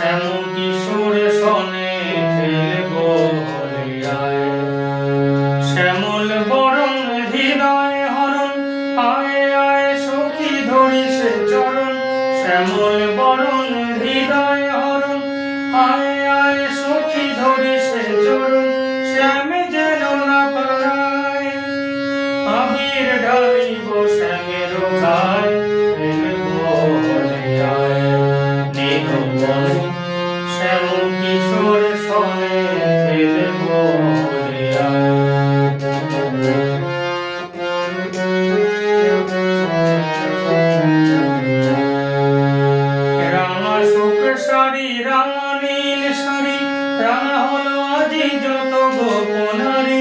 শ্যাম কিশোর সনে খেলবো হলিয়ায়। শ্যামল বরণ হৃদয় হরণ, আয় আয় সখী ধরিস চরণ। শ্যামল বরণ হৃদয় হরণ, আয় আয় সখী ধরিস চরণ। শ্যাম যেন না পালায়, আবির ঢালিব শ্যামের গায়, খেলবো হলিয়ায়। নিধুবনে শ্যাম কিশোর সনে খেলবো হলিয়ায়। রাঙা শুক শাড়ি রাঙা নীল শাড়ি, রাঙা হলো আজি যত গোপনারি।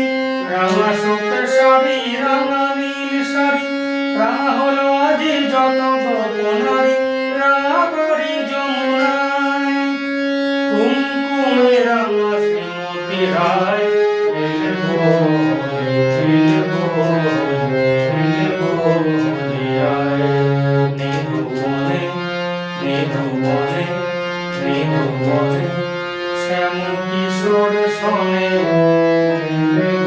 রাঙা শুক শাড়ি রাঙা নীল শাড়ি, রাঙা হলো আজি যত গোপনারি। রাঙা বাড়ি যমুনায়, কুমকুমে রাঙা শ্রীমতী রায়, খেলবো খেলবো খেলবো হলিয়ায়। নিধুবনে নিধুবনে নিধুবনে শ্যাম কিশোর সনে খেলবো